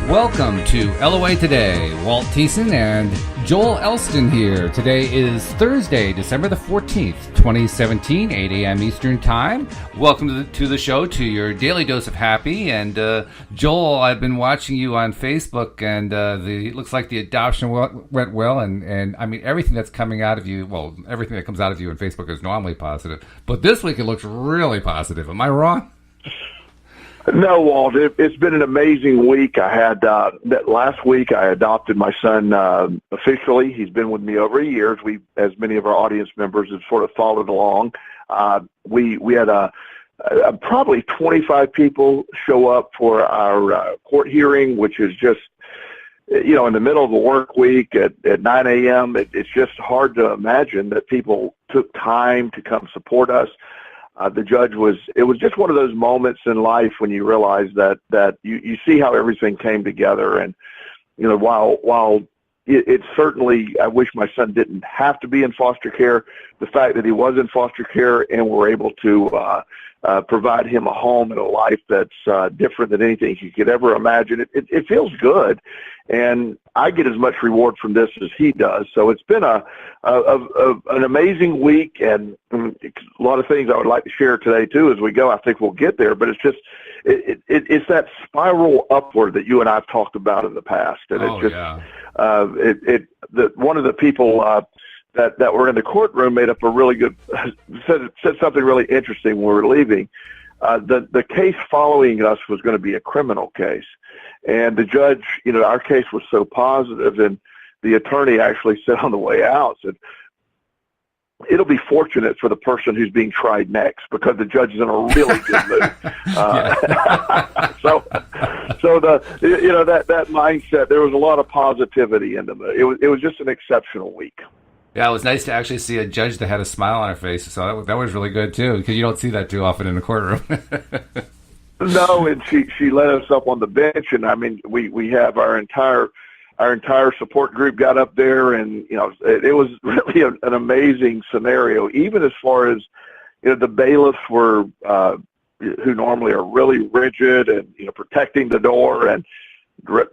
Welcome to LOA Today. Walt Thiessen and Joel Elston here. Today is Thursday, December the 14th, 2017, 8 a.m. Eastern Time. Welcome to the show, to your daily dose of happy. And Joel, I've been watching you on Facebook, and it looks like the adoption went well. And I mean, everything that's coming out of you, well, everything that comes out of you on Facebook is normally positive. But this week it looks really positive. Am I wrong? No, Walt, it's been an amazing week. I had that last week I adopted my son officially. He's been with me over a year. As many of our audience members have sort of followed along. We had probably 25 people show up for our court hearing, which is just, in the middle of a work week at 9 a.m. It's just hard to imagine that people took time to come support us. The judge it was just one of those moments in life when you realize that you see how everything came together. And, while it certainly, I wish my son didn't have to be in foster care, the fact that he was in foster care and we're able to provide him a home and a life that's different than anything he could ever imagine, it feels good. And I get as much reward from this as he does. So it's been an amazing week, and a lot of things I would like to share today too as we go. I think we'll get there, but it's just it's that spiral upward that you and I've talked about in the past, and one of the people that were in the courtroom made up a really good said something really interesting when we were leaving. The case following us was going to be a criminal case. And the judge, our case was so positive, and the attorney actually said on the way out, said, it'll be fortunate for the person who's being tried next because the judge is in a really good mood. So that mindset, there was a lot of positivity in them. It was just an exceptional week. Yeah, it was nice to actually see a judge that had a smile on her face. So that was really good too, because you don't see that too often in the courtroom. No, and she let us up on the bench, and I mean, we have our entire support group got up there, and it was really an amazing scenario. Even as far as the bailiffs were, who normally are really rigid and protecting the door and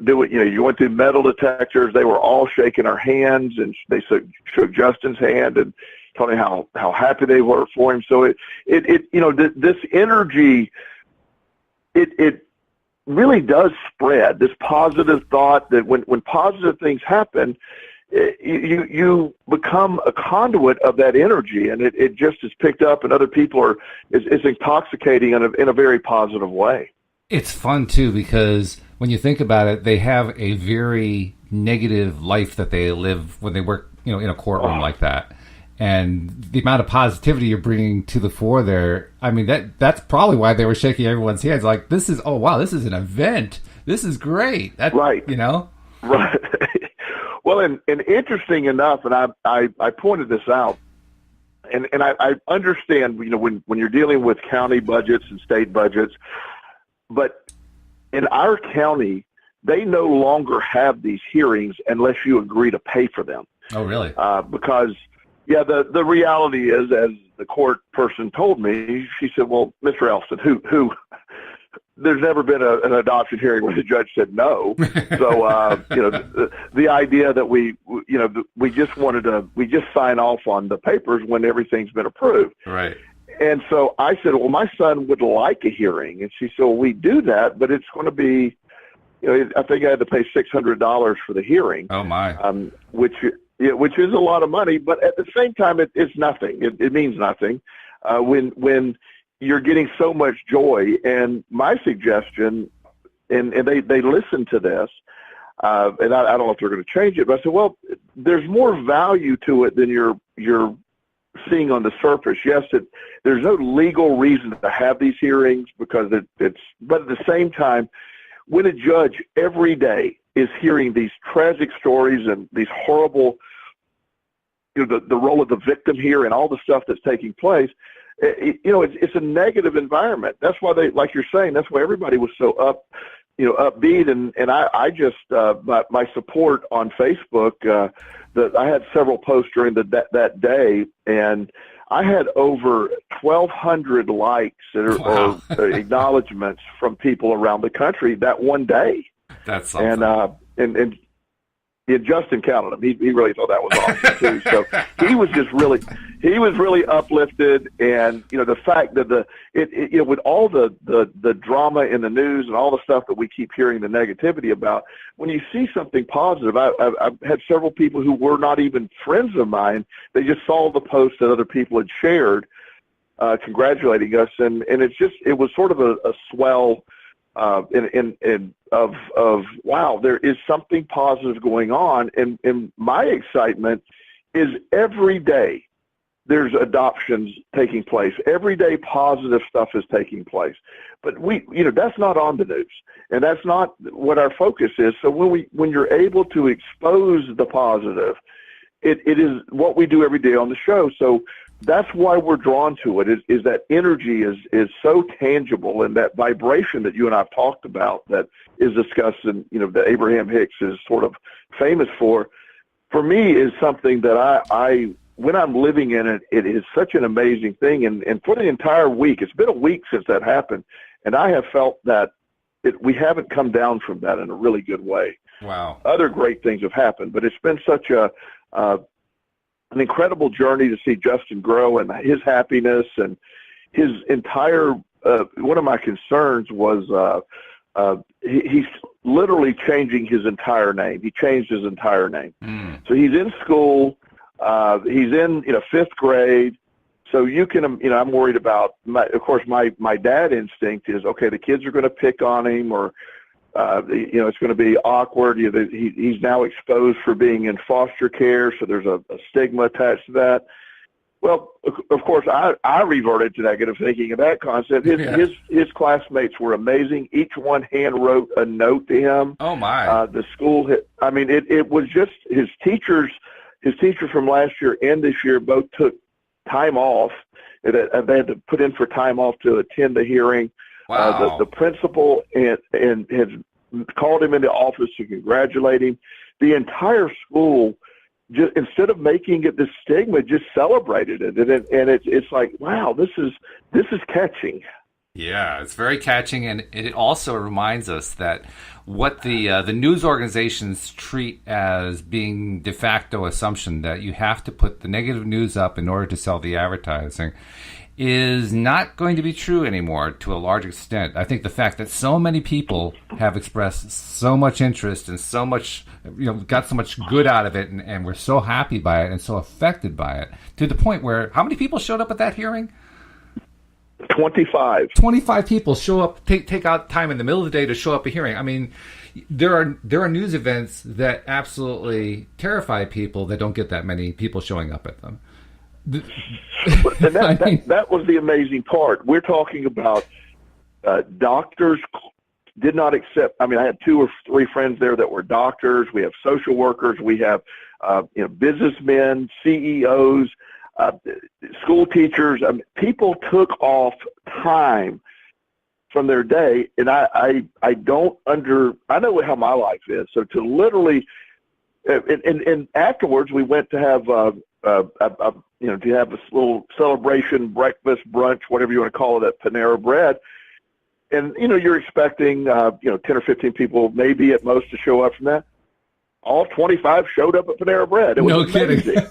doing, you went through metal detectors. They were all shaking our hands, and they shook Justin's hand and told me how happy they were for him. So this energy. It really does spread, this positive thought that when positive things happen, you become a conduit of that energy, and it just is picked up, and other people is intoxicating in a very positive way. It's fun too, because when you think about it, they have a very negative life that they live when they work, in a courtroom like that. And the amount of positivity you're bringing to the fore there, I mean, that's probably why they were shaking everyone's hands. Like, this is an event. This is great. Right. Right. Well, and interesting enough, and I pointed this out, and I understand, when you're dealing with county budgets and state budgets, but in our county, they no longer have these hearings unless you agree to pay for them. Oh, really? Because... yeah, the reality is, as the court person told me, she said, well, Mr. Elston, who there's never been an adoption hearing where the judge said no. So, the idea that we just sign off on the papers when everything's been approved. Right. And so I said, well, my son would like a hearing. And she said, well, we do that, but it's going to be, I think I had to pay $600 for the hearing. Oh, my. Which is a lot of money, but at the same time, it's nothing. It means nothing when you're getting so much joy. And my suggestion, and they listened to this, and I don't know if they're going to change it, but I said, well, there's more value to it than you're seeing on the surface. Yes, there's no legal reason to have these hearings because but at the same time, when a judge every day is hearing these tragic stories and these horrible, the role of the victim here and all the stuff that's taking place, it's a negative environment. That's why like you're saying, that's why everybody was so upbeat. And I just, my support on Facebook, I had several posts during that day, and I had over 1,200 likes or acknowledgments from people around the country that one day. That's something. And Justin counted him. He really thought that was awesome too. So he was really uplifted, and the fact that with all the drama in the news and all the stuff that we keep hearing the negativity about, when you see something positive, I've had several people who were not even friends of mine. They just saw the post that other people had shared, congratulating us, and it was sort of a swell. Of wow, there is something positive going on, and my excitement is every day there's adoptions taking place. Every day positive stuff is taking place, but that's not on the news, and that's not what our focus is. So when you're able to expose the positive, it is what we do every day on the show. So that's why we're drawn to it, is that energy is so tangible, and that vibration that you and I've talked about that is discussed in, that Abraham Hicks is sort of famous for me, is something that I when I'm living in it, it is such an amazing thing. And for the entire week, it's been a week since that happened, and I have felt that we haven't come down from that in a really good way. Wow. Other great things have happened, but it's been such an incredible journey to see Justin grow and his happiness and his entire. One of my concerns was he's literally changing his entire name. He changed his entire name. So he's in school. He's in fifth grade. So you can, I'm worried about. Of course, my dad instinct is, okay, the kids are going to pick on him, or it's going to be awkward. He's now exposed for being in foster care, so there's a stigma attached to that. Well, of course, I reverted to negative thinking of that concept. His classmates were amazing. Each one hand wrote a note to him. Oh my! The school, it was just his teachers. His teacher from last year and this year both took time off. They had to put in for time off to attend the hearing. Wow. The principal and has called him into office to congratulate him. The entire school, just instead of making it this stigma, just celebrated it, and it's like, wow, this is catching. Yeah, it's very catching, and it also reminds us that what the news organizations treat as being de facto assumption that you have to put the negative news up in order to sell the advertising is not going to be true anymore to a large extent. I think the fact that so many people have expressed so much interest and so much, got so much good out of it, and were so happy by it and so affected by it, to the point where, how many people showed up at that hearing? 25. 25 people show up, take out time in the middle of the day to show up at a hearing. I mean, there are news events that absolutely terrify people that don't get that many people showing up at them. And that was the amazing part. We're talking about doctors did not accept. I had 2 or 3 friends there that were doctors. We have social workers. We have businessmen, CEOs, school teachers. People took off time from their day, and I know how my life is. So to literally, and afterwards we went to have to have this little celebration, breakfast, brunch, whatever you want to call it, at Panera Bread. And, you're expecting, 10 or 15 people, maybe at most, to show up from that. All 25 showed up at Panera Bread. It was amazing.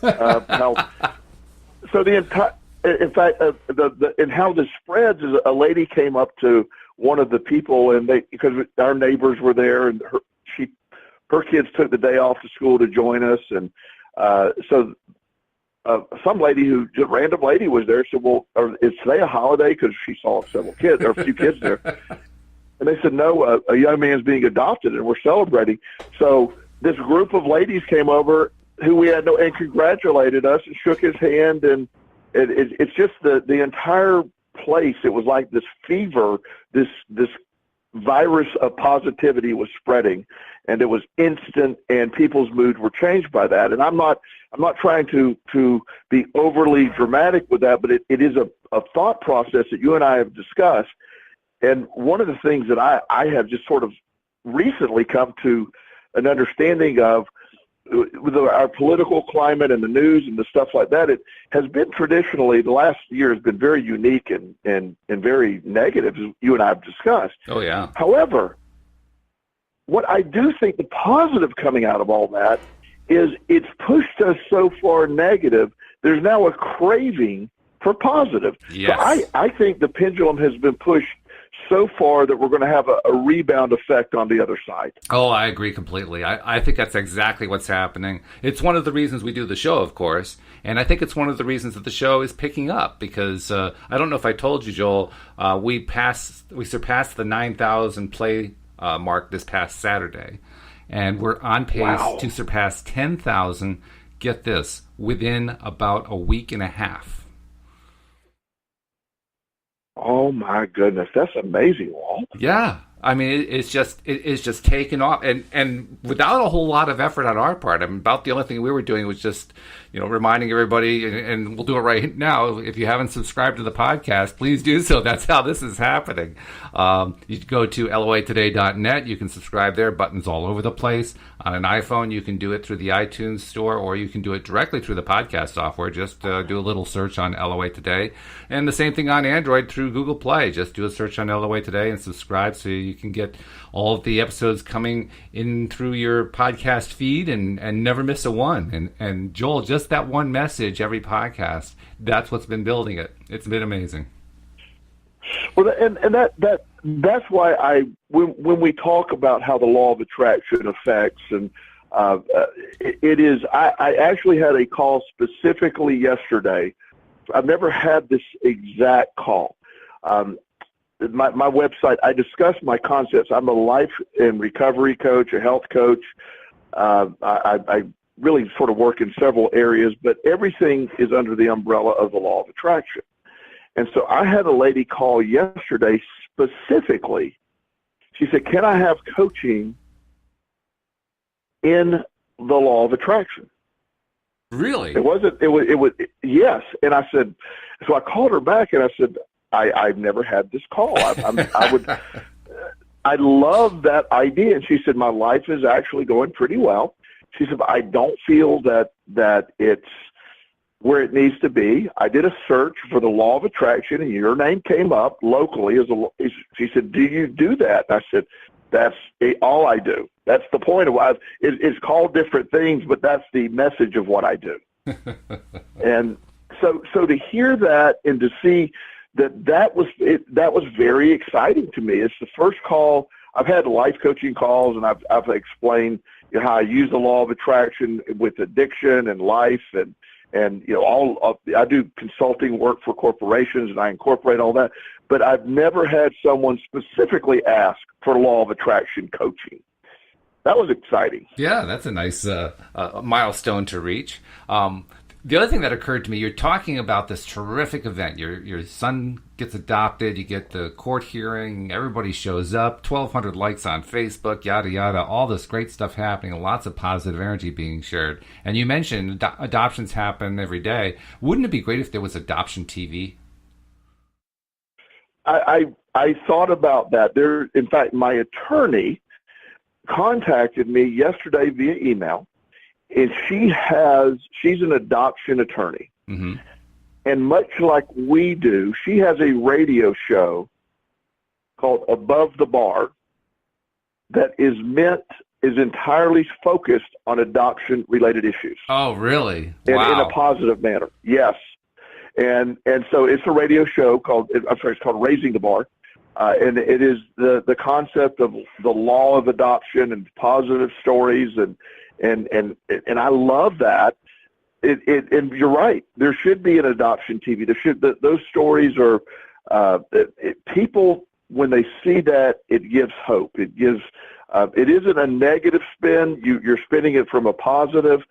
So the entire, in fact, and how this spreads is a lady came up to one of the people, and because our neighbors were there, and her kids took the day off to school to join us, and some lady just random lady was there. Said, "Well, is today a holiday?" Because she saw several kids, or a few kids there, and they said, "No, a young man's being adopted, and we're celebrating." So this group of ladies came over who we had and congratulated us and shook his hand, and it's just the entire place. It was like this fever, this virus of positivity was spreading, and it was instant, and people's moods were changed by that. And I'm not trying to be overly dramatic with that, but it is a thought process that you and I have discussed. And one of the things that I have just sort of recently come to an understanding of with our political climate and the news and the stuff like that, it has been traditionally, the last year has been very unique and very negative, as you and I have discussed. Oh, yeah. However, what I do think the positive coming out of all that is it's pushed us so far negative. There's now a craving for positive. Yes. So I think the pendulum has been pushed so far that we're going to have a rebound effect on the other side. Oh, I agree completely. I think that's exactly what's happening. It's one of the reasons we do the show, of course, and I think it's one of the reasons that the show is picking up because I don't know if I told you, Joel, we surpassed the 9,000 play mark this past Saturday, and we're on pace to surpass 10,000. Get this, within about a week and a half. Oh my goodness, that's amazing, Walt. Yeah, I mean it's just taken off, and without a whole lot of effort on our part. I mean, about the only thing we were doing was just reminding everybody, and we'll do it right now. If you haven't subscribed to the podcast, please do so. That's how this is happening. You go to loatoday.net. You can subscribe there. Buttons all over the place. On an iPhone, you can do it through the iTunes store, or you can do it directly through the podcast software. Just do a little search on LOA Today. And the same thing on Android through Google Play. Just do a search on LOA Today and subscribe so you can get all of the episodes coming in through your podcast feed and never miss a one. And Joel, just that one message every podcast, that's what's been building it. It's been amazing. Well, and that's why when we talk about how the law of attraction affects, and it is, I actually had a call specifically yesterday. I've never had this exact call. My website, I discuss my concepts. I'm a life and recovery coach, a health coach. I really sort of work in several areas, but everything is under the umbrella of the law of attraction. And so I had a lady call yesterday specifically. She said, "Can I have coaching in the law of attraction?" Really? It was, yes. And I said, so I called her back and I said, I've never had this call. I love that idea. And she said, my life is actually going pretty well. She said, I don't feel that it's where it needs to be. I did a search for the law of attraction and your name came up locally she said, do you do that? And I said, that's all I do. That's the point of why it's called different things, but that's the message of what I do. And so to hear that and to see that was very exciting to me. It's the first call. I've had life coaching calls, and I've explained how I use the law of attraction with addiction and life, and I do consulting work for corporations, and I incorporate all that. But I've never had someone specifically ask for law of attraction coaching. That was exciting. Yeah, that's a nice milestone to reach. The other thing that occurred to me, you're talking about this terrific event. Your son gets adopted, you get the court hearing, everybody shows up, 1,200 likes on Facebook, yada, yada, all this great stuff happening, lots of positive energy being shared. And you mentioned adoptions happen every day. Wouldn't it be great if there was adoption TV? I thought about that. In fact, my attorney contacted me yesterday via email, and she's an adoption attorney. Mm-hmm. And much like we do, she has a radio show called Above the Bar that is entirely focused on adoption-related issues. Oh, really? Wow. In a positive manner, yes. And so it's a radio show it's called Raising the Bar. And it is the concept of the law of adoption and positive stories, and I love that. And you're right. There should be an adoption TV. Those stories are people, when they see that, it gives hope. It gives. It isn't a negative spin. You're spinning it from a positive.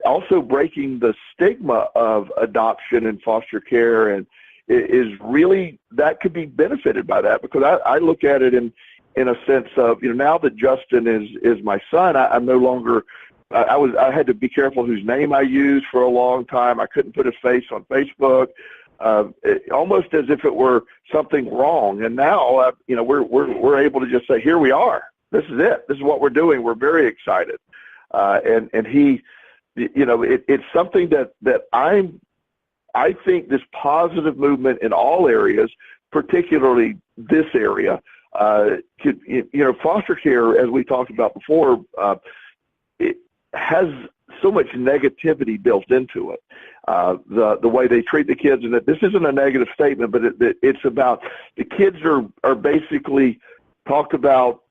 Also breaking the stigma of adoption and foster care, and is really, that could be benefited by that, because I look at it in a sense of, now that Justin is my son, I'm no longer, I had to be careful whose name I used for a long time. I couldn't put his face on Facebook, almost as if it were something wrong. And now, we're able to just say, here we are. This is it. This is what we're doing. We're very excited. And he, it's something that I think this positive movement in all areas, particularly this area, foster care, as we talked about before, it has so much negativity built into it. The way they treat the kids, and this isn't a negative statement, but it's about the kids are basically talked about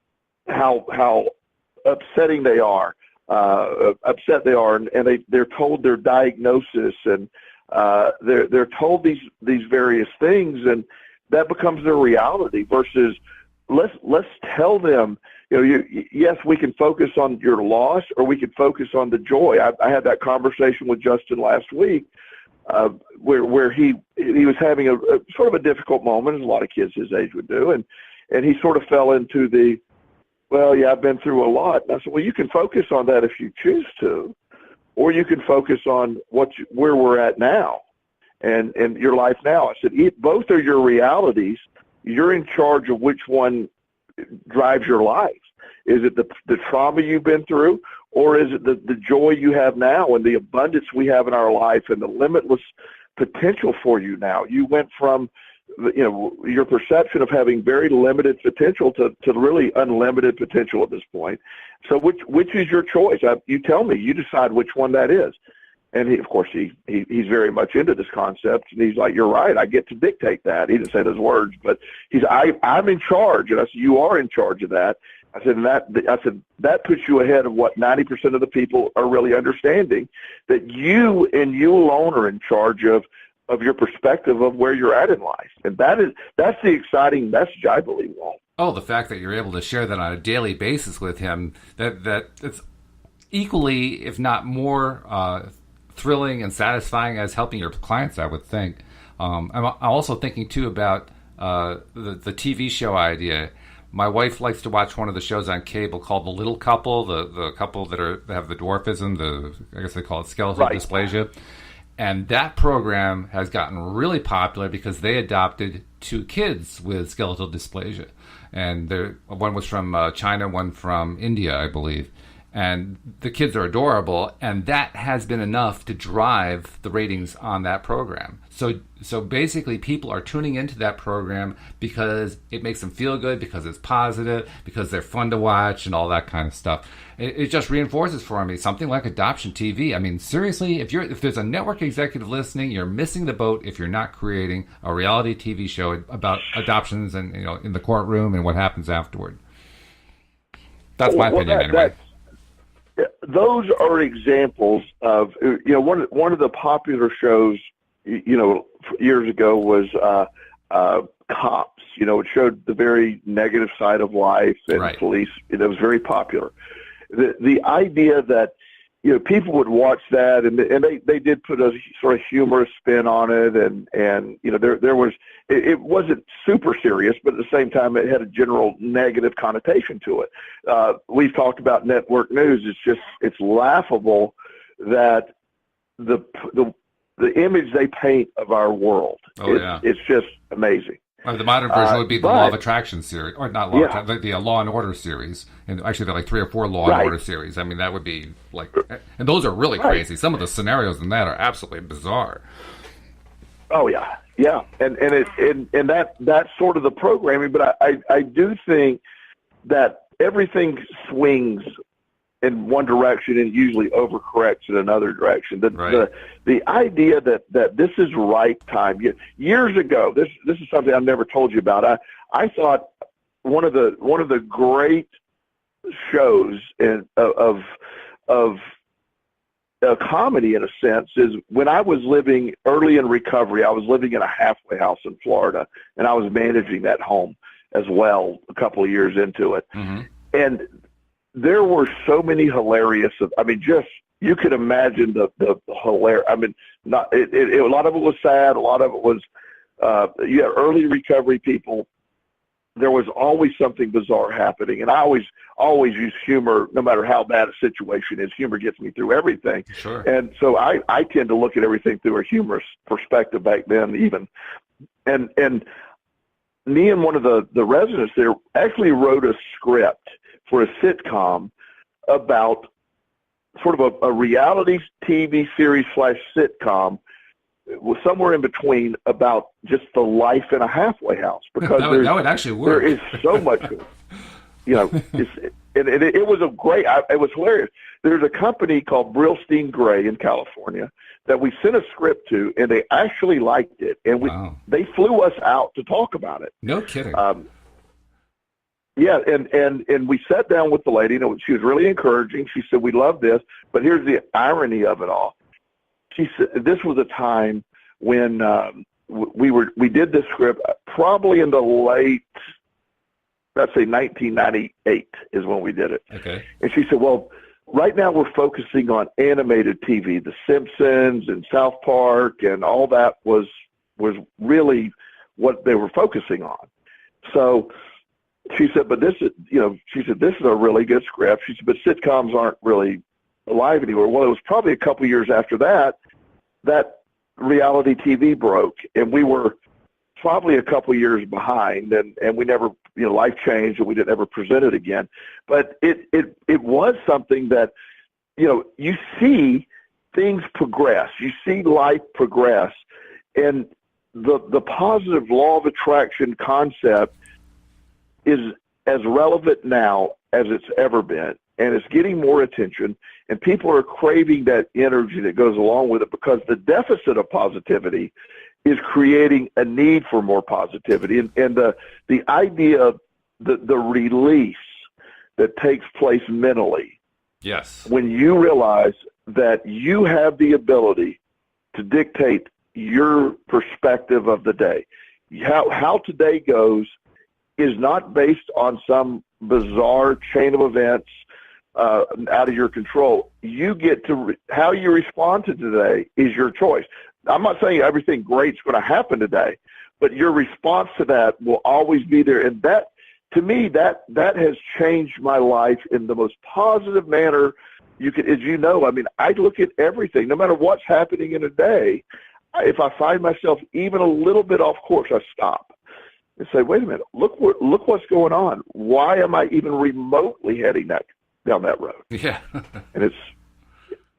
how upset they are, and they're told their diagnosis, and they're told these various things, and that becomes their reality. Versus let's tell them, yes, we can focus on your loss, or we can focus on the joy. I had that conversation with Justin last week, where he was having a sort of a difficult moment, as a lot of kids his age would do, and he sort of fell into the, well, yeah, I've been through a lot. And I said, well, you can focus on that if you choose to, or you can focus on where we're at now and your life now. I said, both are your realities. You're in charge of which one drives your life. Is it the trauma you've been through, or is it the joy you have now and the abundance we have in our life and the limitless potential for you now? You went from your perception of having very limited potential to really unlimited potential at this point. So which is your choice? You tell me. You decide which one that is. And he's very much into this concept, and he's like, you're right, I get to dictate that. He didn't say those words, but I'm in charge. And I said, you are in charge of that. I said, that puts you ahead of what 90% of the people are really understanding, that you and you alone are in charge of your perspective of where you're at in life. And that's the exciting message, I believe, Walt. Oh, the fact that you're able to share that on a daily basis with him, that it's equally, if not more, thrilling and satisfying as helping your clients, I would think. I'm also thinking, too, about the TV show idea. My wife likes to watch one of the shows on cable called The Little Couple, the couple that have the dwarfism, I guess they call it skeletal dysplasia. And that program has gotten really popular because they adopted 2 kids with skeletal dysplasia. And one was from China, one from India, I believe. And the kids are adorable, and that has been enough to drive the ratings on that program. So basically, people are tuning into that program because it makes them feel good, because it's positive, because they're fun to watch, and all that kind of stuff. It just reinforces for me something like adoption TV. I mean, seriously, if there's a network executive listening, you're missing the boat if you're not creating a reality TV show about adoptions and in the courtroom and what happens afterward. That's my opinion, anyway. Those are examples of, one of the popular shows, years ago was Cops. It showed the very negative side of life and police. It was very popular. The idea that, people would watch that, and they did put a sort of humorous spin on it, and there was, it wasn't super serious, but at the same time it had a general negative connotation to it. We've talked about network news. It's laughable that the image they paint of our world. It's just amazing. The modern version would be the Law of Attraction series, or not Law of Attraction, the Law and Order series. And actually, there are like 3 or 4 Law and Order series. I mean, that would be like, and those are really crazy. Some of the scenarios in that are absolutely bizarre. Oh yeah, and that's sort of the programming. But I do think that everything swings in one direction and usually overcorrects in another direction. The idea that this is right time. Years ago, this is something I've never told you about. I thought one of the great shows of a comedy, in a sense, is when I was living early in recovery. I was living in a halfway house in Florida, and I was managing that home as well a couple of years into it. Mm-hmm. And there were so many hilarious, you could imagine the hilarious. A lot of it was sad. A lot of it was, you had early recovery people. There was always something bizarre happening. And I always use humor, no matter how bad a situation is. Humor gets me through everything. Sure. And so I tend to look at everything through a humorous perspective back then even. And me and one of the residents there actually wrote a script for a sitcom about sort of a reality TV series / sitcom was somewhere in between about just the life in a halfway house, because that would actually work. There is so much, it was it was hilarious. There's a company called Brillstein Gray in California that we sent a script to, and they actually liked it, and they flew us out to talk about it. No kidding. Yeah, and we sat down with the lady, and she was really encouraging. She said, "We love this, but here's the irony of it all." She said, "This was a time when we did this script probably in the late, let's say 1998 is when we did it." Okay. And she said, "Well, right now we're focusing on animated TV. The Simpsons and South Park and all that was really what they were focusing on." So she said, "But this is, she said, this is a really good script." She said, "But sitcoms aren't really alive anymore." Well, it was probably a couple years after that reality TV broke, and we were probably a couple years behind, and we never, life changed, and we didn't ever present it again. But it was something that, you see things progress, you see life progress, and the positive law of attraction concept is as relevant now as it's ever been, and it's getting more attention, and people are craving that energy that goes along with it, because the deficit of positivity is creating a need for more positivity, and the idea of the release that takes place mentally. Yes. When you realize that you have the ability to dictate your perspective of the day. How today goes is not based on some bizarre chain of events out of your control. You get to how you respond to today is your choice. I'm not saying everything great's going to happen today, but your response to that will always be there. And that, to me, that has changed my life in the most positive manner you could. As you know, I mean, I look at everything, no matter what's happening in a day. If I find myself even a little bit off course, I stop and say, "Wait a minute, look what's going on. Why am I even remotely heading down that road?" Yeah. And it's,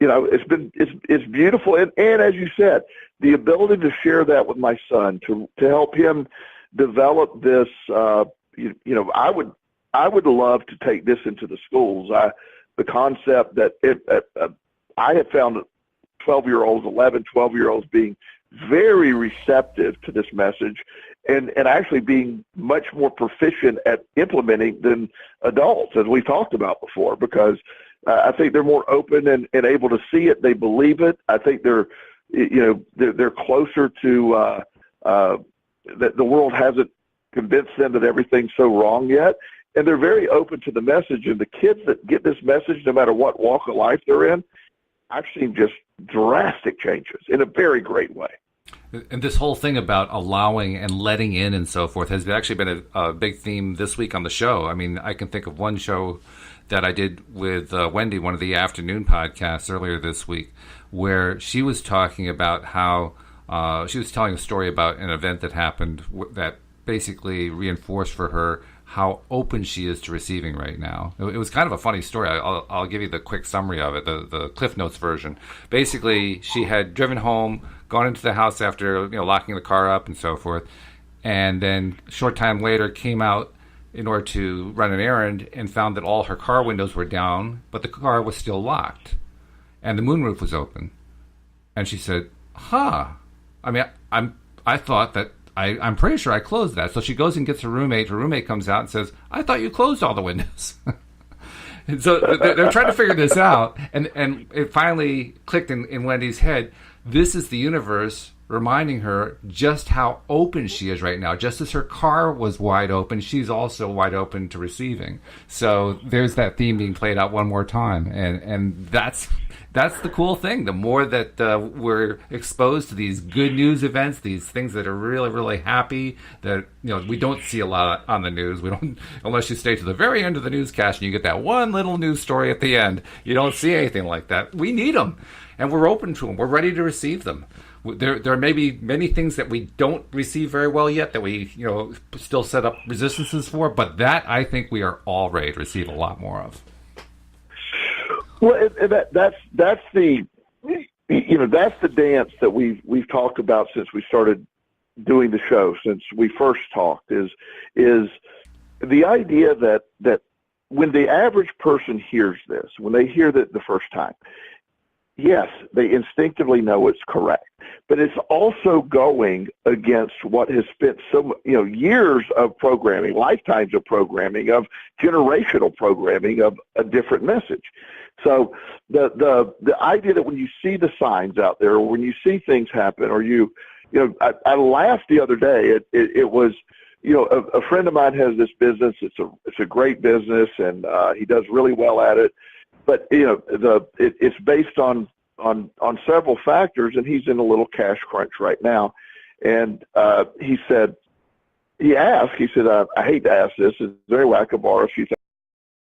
it's beautiful. And as you said, the ability to share that with my son, to help him develop this, I would love to take this into the schools. The concept that I have found 12-year-olds, 11, 12-year-olds being very receptive to this message, and actually being much more proficient at implementing than adults, as we've talked about before, because I think they're more open and able to see it. They believe it. I think they're closer to that the world hasn't convinced them that everything's so wrong yet. And they're very open to the message. And the kids that get this message, no matter what walk of life they're in, I've seen just drastic changes in a very great way. And this whole thing about allowing and letting in and so forth has actually been a big theme this week on the show. I mean, I can think of one show that I did with Wendy, one of the afternoon podcasts earlier this week, where she was talking about how she was telling a story about an event that happened that basically reinforced for her how open she is to receiving right now. It was kind of a funny story. I'll give you the quick summary of it, the Cliff Notes version. Basically, she had driven home, gone into the house after locking the car up and so forth, and then a short time later came out in order to run an errand and found that all her car windows were down, but the car was still locked, and the moonroof was open. And she said, I mean, I thought that I'm pretty sure I closed that. So she goes and gets her roommate. Her roommate comes out and says, "I thought you closed all the windows." And so they're trying to figure this out. And it finally clicked in Wendy's head. This is the universe reminding her just how open she is right now. Just as her car was wide open, she's also wide open to receiving. So there's that theme being played out one more time. And that's the cool thing. The more that we're exposed to these good news events, these things that are really, really happy, that we don't see a lot on the news. We don't, unless you stay to the very end of the newscast and you get that one little news story at the end. You don't see anything like that. We need them, and we're open to them. We're ready to receive them. There may be many things that we don't receive very well yet that we still set up resistances for, but that I think we are all ready to receive a lot more of. Well, that's the that's the dance that we've talked about since we started doing the show, since we first talked, is the idea that when the average person hears this, when they hear that the first time, yes, they instinctively know it's correct, but it's also going against what has spent years of programming, lifetimes of programming, of generational programming of a different message. So the idea that when you see the signs out there, or when you see things happen, or I laughed the other day. It was, a friend of mine has this business. It's a great business, and he does really well at it. But it's based on several factors, and he's in a little cash crunch right now. And he said, I hate to ask this, is there any way I could borrow a few